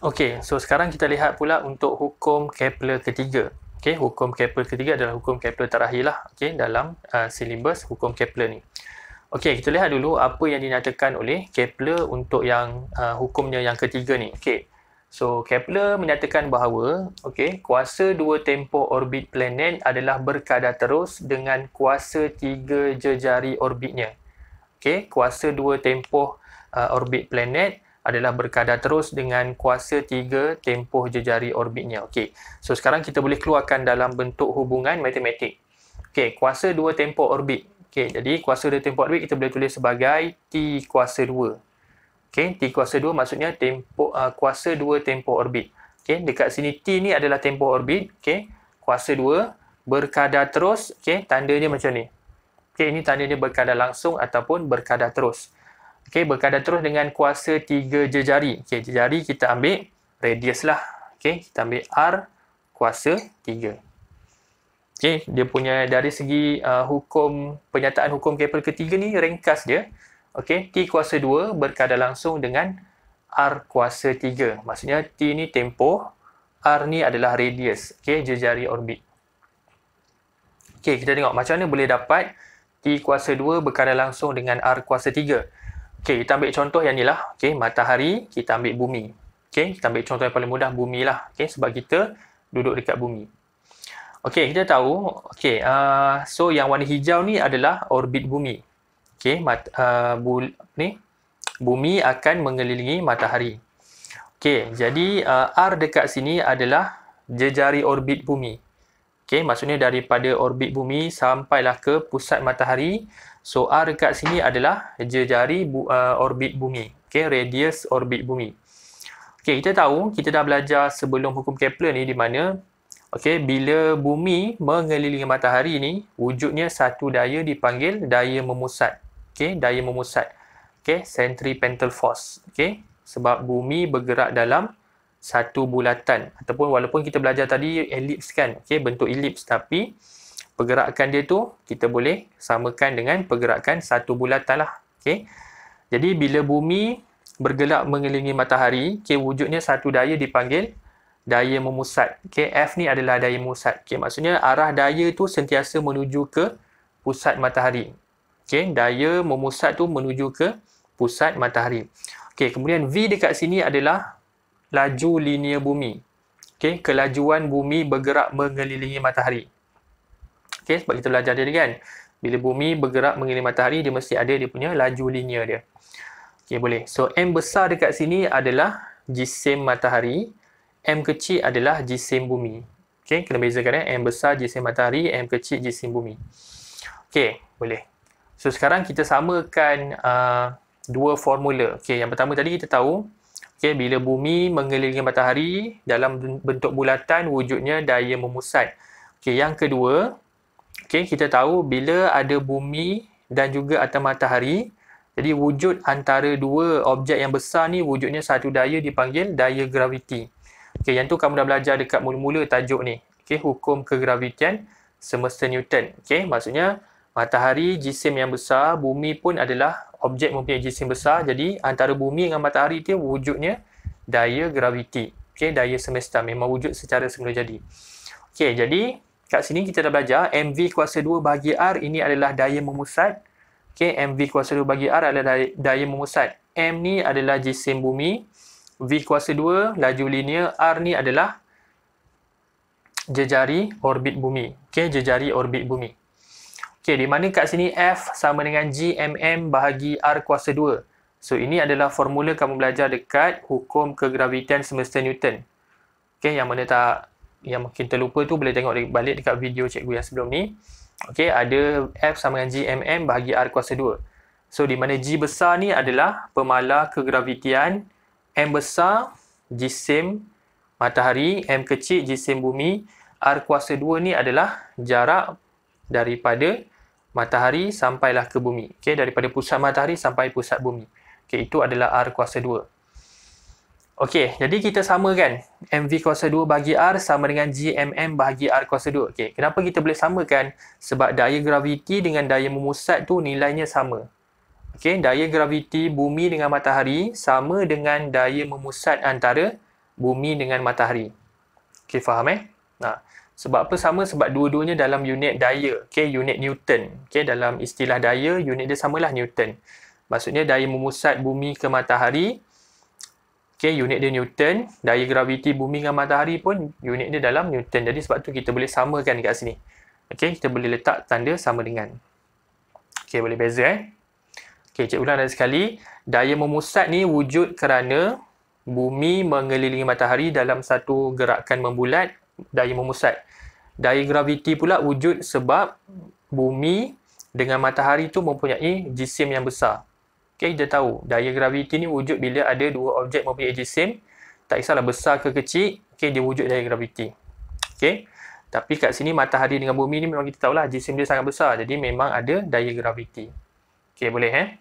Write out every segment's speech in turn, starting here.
Okey, so sekarang kita lihat pula untuk hukum Kepler ketiga. Okey, hukum Kepler ketiga adalah hukum Kepler terakhir lah, okey, dalam silibus hukum Kepler ni. Okey, kita lihat dulu apa yang dinyatakan oleh Kepler untuk yang hukumnya yang ketiga ni. Okey. So, Kepler menyatakan bahawa okey, kuasa dua tempoh orbit planet adalah berkadar terus dengan kuasa tiga jejari orbitnya. Okey, kuasa dua tempoh orbit planet adalah berkadar terus dengan kuasa tiga tempoh jejari orbitnya. Okey. So sekarang kita boleh keluarkan dalam bentuk hubungan matematik. Okey, kuasa dua tempoh orbit. Okey, jadi kuasa dua tempoh orbit kita boleh tulis sebagai T kuasa 2. Okey, T kuasa 2 maksudnya kuasa dua tempoh orbit. Okey, dekat sini T ni adalah tempoh orbit. Okey, kuasa 2 berkadar terus. Okey, tandanya macam ni. Okey, ini tandanya berkadar langsung ataupun berkadar terus. Okey, berkadar terus dengan kuasa 3 jejari. Okey, jejari kita ambil radius lah. Okey, kita ambil R kuasa 3. Okey, dia punya dari segi penyataan hukum Kepler ketiga ni ringkas dia. Okey, T kuasa 2 berkadar langsung dengan R kuasa 3. Maksudnya T ni tempoh, R ni adalah radius. Okey, jejari orbit. Okey, kita tengok macam mana boleh dapat T kuasa 2 berkadar langsung dengan R kuasa 3. Okey, kita ambil contoh yang ni lah. Okey, matahari, kita ambil bumi. Okey, kita ambil contoh yang paling mudah, bumi lah. Okey, sebab kita duduk dekat bumi. Okey, kita tahu, okey, so yang warna hijau ni adalah orbit bumi. Okey, bumi akan mengelilingi matahari. Okey, jadi R dekat sini adalah jejari orbit bumi. Okey, maksudnya daripada orbit bumi sampailah ke pusat matahari. So, R dekat sini adalah jejari orbit bumi. Okey, radius orbit bumi. Okey, kita tahu, kita dah belajar sebelum hukum Kepler ni di mana okey, bila bumi mengelilingi matahari ni, wujudnya satu daya dipanggil daya memusat. Okey, daya memusat. Okey, centripetal force. Okey, sebab bumi bergerak dalam satu bulatan ataupun walaupun kita belajar tadi elips kan, okey, bentuk elips, tapi pergerakan dia tu kita boleh samakan dengan pergerakan satu bulatan lah. Okey, jadi bila bumi bergerak mengelilingi matahari, okey, wujudnya satu daya dipanggil daya memusat. Okey, F ni adalah daya memusat. Okey, maksudnya arah daya tu sentiasa menuju ke pusat matahari. Okey, daya memusat tu menuju ke pusat matahari. Okey, kemudian V dekat sini adalah laju linear bumi. Okey, kelajuan bumi bergerak mengelilingi matahari. Okey, sebab kita belajar tadi kan, bila bumi bergerak mengelilingi matahari, dia mesti ada dia punya laju linear dia. Okey, boleh. So, M besar dekat sini adalah jisim matahari. M kecil adalah jisim bumi. Okey, kena bezakan M besar jisim matahari, M kecil jisim bumi. Okey, boleh. So, sekarang kita samakan dua formula. Okey, yang pertama tadi kita tahu, okey, bila bumi mengelilingi matahari dalam bentuk bulatan, wujudnya daya memusat. Okey, yang kedua, okey, kita tahu bila ada bumi dan juga atas matahari, jadi wujud antara dua objek yang besar ni wujudnya satu daya dipanggil daya graviti. Okey, yang tu kamu dah belajar dekat mula-mula tajuk ni. Okey, hukum kegravitian semesta Newton. Okey, maksudnya matahari jisim yang besar, bumi pun adalah objek mempunyai jisim besar. Jadi antara bumi dengan matahari tu wujudnya daya graviti. Okey, daya semesta memang wujud secara semula jadi. Okey, jadi kat sini kita dah belajar mv kuasa 2 bahagi R ini adalah daya memusat. Okey, mv kuasa 2 bahagi R adalah daya memusat. M ni adalah jisim bumi. V kuasa 2 laju linear. R ni adalah jejari orbit bumi. Okey, jejari orbit bumi. Okey, di mana kat sini F sama dengan G/mm bahagi R kuasa 2. So, ini adalah formula kamu belajar dekat hukum kegravitian semesta Newton. Okey, yang mana yang mungkin terlupa tu boleh tengok balik dekat video cikgu yang sebelum ni. Okey, ada F sama dengan G/mm bahagi R kuasa 2. So, di mana G besar ni adalah pemala kegravitian, M besar jisim matahari, M kecil jisim bumi, R kuasa 2 ni adalah jarak daripada matahari sampailah ke bumi. Okey, daripada pusat matahari sampai pusat bumi. Okey, itu adalah R kuasa 2. Okey, jadi kita samakan mv kuasa 2 bahagi R sama dengan G/mm bahagi R kuasa 2. Okey, kenapa kita boleh samakan? Sebab daya graviti dengan daya memusat tu nilainya sama. Okey, daya graviti bumi dengan matahari sama dengan daya memusat antara bumi dengan matahari. Okey, faham Nah, sebab apa sama? Sebab dua-duanya dalam unit daya, okey, unit Newton. Okey, dalam istilah daya, unit dia samalah Newton. Maksudnya daya memusat bumi ke matahari, okey, unit dia Newton. Daya graviti bumi dengan matahari pun unit dia dalam Newton. Jadi sebab tu kita boleh samakan dekat sini. Okey, kita boleh letak tanda sama dengan. Okey, boleh beza Okey, cikgu ulang lagi sekali. Daya memusat ni wujud kerana bumi mengelilingi matahari dalam satu gerakan membulat, daya memusat. Daya graviti pula wujud sebab bumi dengan matahari tu mempunyai jisim yang besar. Okey, kita tahu daya graviti ni wujud bila ada dua objek mempunyai jisim, tak kisahlah besar ke kecil, okey, dia wujud daya graviti. Okey. Tapi kat sini matahari dengan bumi ni memang kita tahulah jisim dia sangat besar, jadi memang ada daya graviti. Okey, boleh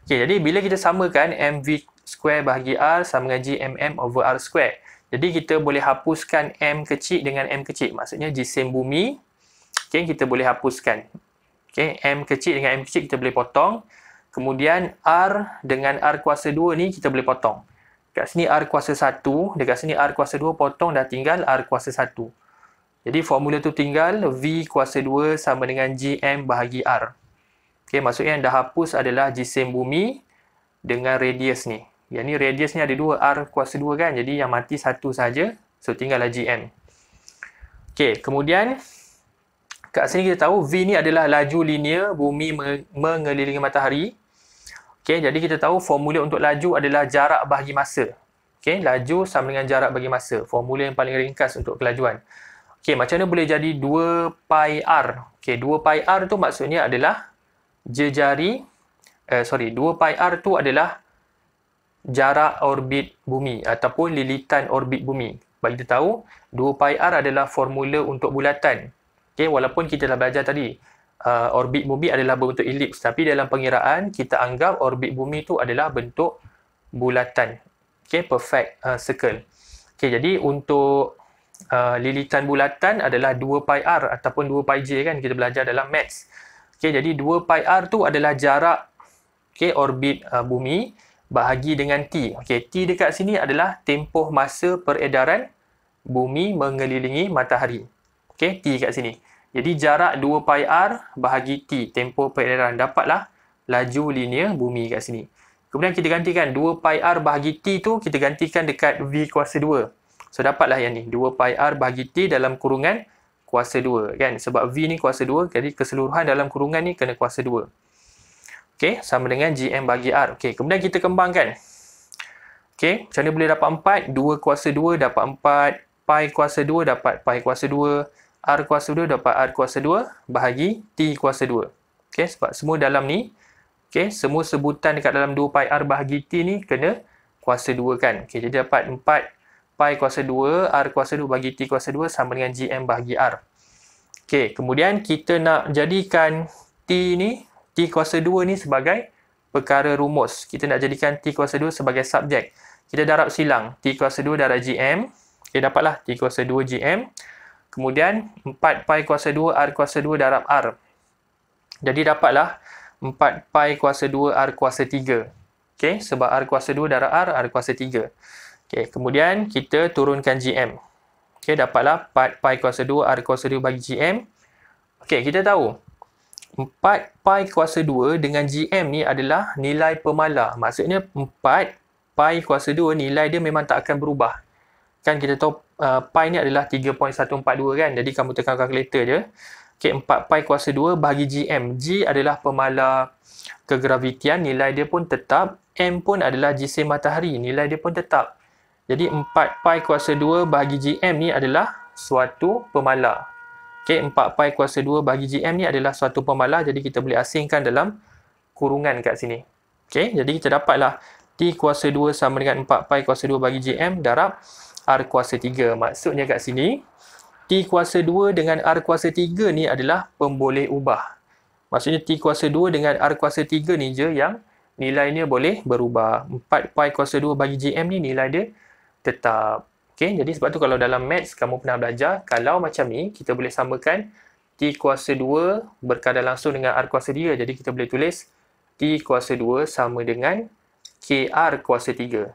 Okey, jadi bila kita samakan mv square bahagi r sama dengan gmm over r square. Jadi kita boleh hapuskan m kecil dengan m kecil. Maksudnya jisim bumi, okey, kita boleh hapuskan. Okey, m kecil dengan m kecil kita boleh potong. Kemudian r dengan r kuasa 2 ni kita boleh potong. Dekat sini r kuasa 1, dekat sini r kuasa 2, potong dah tinggal r kuasa 1. Jadi formula tu tinggal v kuasa 2 sama dengan gm bahagi r. Okey, maksudnya yang dah hapus adalah jisim bumi dengan radius ni. Yang ni radius ni ada 2, r kuasa 2 kan. Jadi yang mati satu saja. So tinggallah gm. Okey, kemudian kat sini kita tahu v ni adalah laju linear bumi mengelilingi matahari. Okey, jadi kita tahu formula untuk laju adalah jarak bahagi masa. Okey, laju sama dengan jarak bagi masa. Formula yang paling ringkas untuk kelajuan. Okey, macam mana boleh jadi 2 pi r? Okey, 2 pi r tu maksudnya adalah 2 pi r tu adalah jarak orbit bumi ataupun lilitan orbit bumi. Bagi kita tahu, 2 pi r adalah formula untuk bulatan. Okey, walaupun kita dah belajar tadi, orbit bumi adalah berbentuk elips, tapi dalam pengiraan kita anggap orbit bumi tu adalah bentuk bulatan. Okey, perfect circle. Okey, jadi untuk lilitan bulatan adalah 2 pi r ataupun 2 pi j kan, kita belajar dalam maths. Okey, jadi 2 pi r tu adalah jarak orbit bumi bahagi dengan t. Okey, t dekat sini adalah tempoh masa peredaran bumi mengelilingi matahari. Okey, t kat sini. Jadi jarak 2 pi r bahagi t, tempoh peredaran, dapatlah laju linear bumi kat sini. Kemudian kita gantikan 2 pi r bahagi t tu, kita gantikan dekat v kuasa 2. So dapatlah yang ni, 2 pi r bahagi t dalam kurungan kuasa 2 kan, sebab v ni kuasa 2, jadi keseluruhan dalam kurungan ni kena kuasa 2. Okey, sama dengan gm bagi r. Okey, kemudian kita kembangkan. Okey, macam mana boleh dapat 4? 2 kuasa 2 dapat 4, pi kuasa 2 dapat pi kuasa 2, r kuasa 2 dapat r kuasa 2 bahagi t kuasa 2. Okey, sebab semua dalam ni, okey, semua sebutan dekat dalam 2 pi r bahagi t ni kena kuasa 2 kan. Okey, jadi dapat 4 pi kuasa 2, r kuasa 2 bagi t kuasa 2 sama dengan gm bahagi r. Okey, kemudian kita nak jadikan t ni, t kuasa 2 ni sebagai perkara rumus. Kita nak jadikan t kuasa 2 sebagai subjek. Kita darab silang. T kuasa 2 darab gm. Okey, dapatlah t kuasa 2 gm. Kemudian 4 pi kuasa 2, r kuasa 2 darab r. Jadi dapatlah 4 pi kuasa 2, r kuasa 3. Okey, sebab r kuasa 2 darab r kuasa 3. Okey, kemudian kita turunkan gm. Okey, dapatlah 4 pi kuasa 2 r kuasa 2 bagi gm. Okey, kita tahu 4 pi kuasa 2 dengan gm ni adalah nilai pemala. Maksudnya 4 pi kuasa 2 nilai dia memang tak akan berubah. Kan kita tahu pi ni adalah 3.142 kan. Jadi kamu tekan kalkulator je. Okey, 4 pi kuasa 2 bagi gm. G adalah pemala kegravitian, nilai dia pun tetap. M pun adalah jisim matahari, nilai dia pun tetap. Jadi 4 pi kuasa 2 bagi gm ni adalah suatu pemala. Okey, 4 pi kuasa 2 bagi gm ni adalah suatu pemala. Jadi kita boleh asingkan dalam kurungan kat sini. Okey, jadi kita dapatlah t kuasa 2 sama dengan 4 pi kuasa 2 bagi gm darab r kuasa 3. Maksudnya kat sini, t kuasa 2 dengan r kuasa 3 ni adalah pemboleh ubah. Maksudnya t kuasa 2 dengan r kuasa 3 ni je yang nilainya boleh berubah. 4 pi kuasa 2 bagi gm ni nilai dia tetap. Okey, jadi sebab tu kalau dalam maths kamu pernah belajar, kalau macam ni kita boleh samakan t kuasa 2 berkadar langsung dengan r kuasa 3. Jadi kita boleh tulis t kuasa 2 sama dengan kr kuasa 3.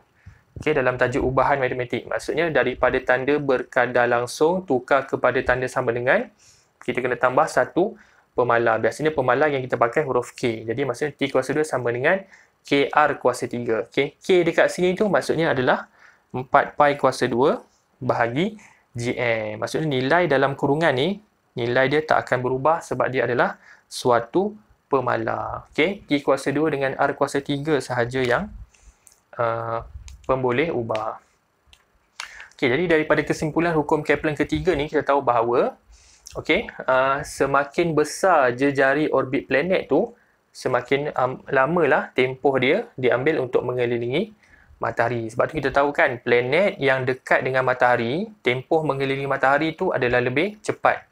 Okey, dalam tajuk ubahan matematik. Maksudnya daripada tanda berkadar langsung tukar kepada tanda sama dengan, kita kena tambah satu pemalar. Biasanya pemalar yang kita pakai huruf K. Jadi maksudnya T kuasa 2 sama dengan KR kuasa 3. Okay. K dekat sini tu maksudnya adalah 4 pi kuasa 2 bahagi GM. Maksudnya nilai dalam kurungan ni, nilai dia tak akan berubah sebab dia adalah suatu pemalar. Okay. T kuasa 2 dengan R kuasa 3 sahaja yang pemboleh ubah. Okay, jadi daripada kesimpulan hukum Kepler ketiga ni, kita tahu bahawa semakin besar jejari orbit planet tu, semakin lamalah tempoh dia diambil untuk mengelilingi matahari. Sebab tu kita tahu kan, planet yang dekat dengan matahari, tempoh mengelilingi matahari tu adalah lebih cepat.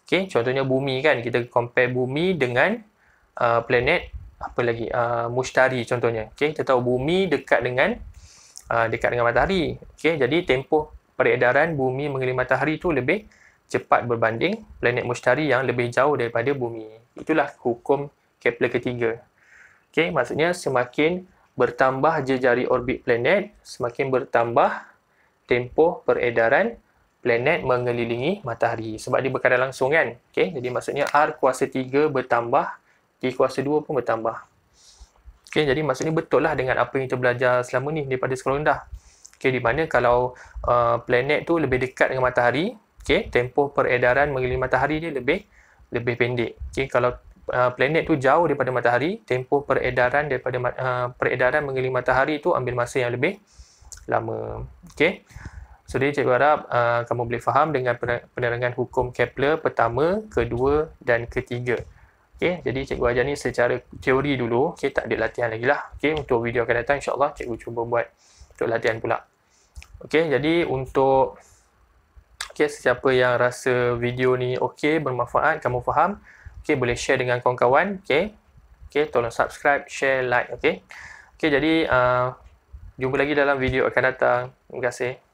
Okay, contohnya bumi kan, kita compare bumi dengan planet apa lagi, Mushtari contohnya. Okay, kita tahu bumi dekat dengan matahari. Okay, jadi tempoh peredaran bumi mengelilingi matahari tu lebih cepat berbanding planet Mushtari yang lebih jauh daripada bumi. Itulah hukum Kepler ketiga. Okay, maksudnya semakin bertambah jejari orbit planet, semakin bertambah tempoh peredaran planet mengelilingi matahari. Sebab dia berkadar langsung kan. Okay, jadi maksudnya R kuasa 3 bertambah, T kuasa 2 pun bertambah. Okay, jadi maksudnya betul lah dengan apa yang kita belajar selama ni daripada sekolah rendah. Okay, di mana kalau planet tu lebih dekat dengan matahari, okay, tempoh peredaran mengelilingi matahari dia lebih pendek. Okay, kalau planet tu jauh daripada matahari, tempoh peredaran peredaran mengelilingi matahari tu ambil masa yang lebih lama. Okay. So, jadi cikgu harap kamu boleh faham dengan penerangan hukum Kepler pertama, kedua dan ketiga. Okay, jadi cikgu ajar ni secara teori dulu. Okay, tak ada latihan lagi lah. Okay, untuk video akan datang insyaAllah cikgu cuba buat untuk latihan pula. Okay, jadi untuk sesiapa yang rasa video ni okay, bermanfaat, kamu faham, okay, boleh share dengan kawan-kawan. Okay, tolong subscribe, share, like. Okay, jadi jumpa lagi dalam video akan datang. Terima kasih.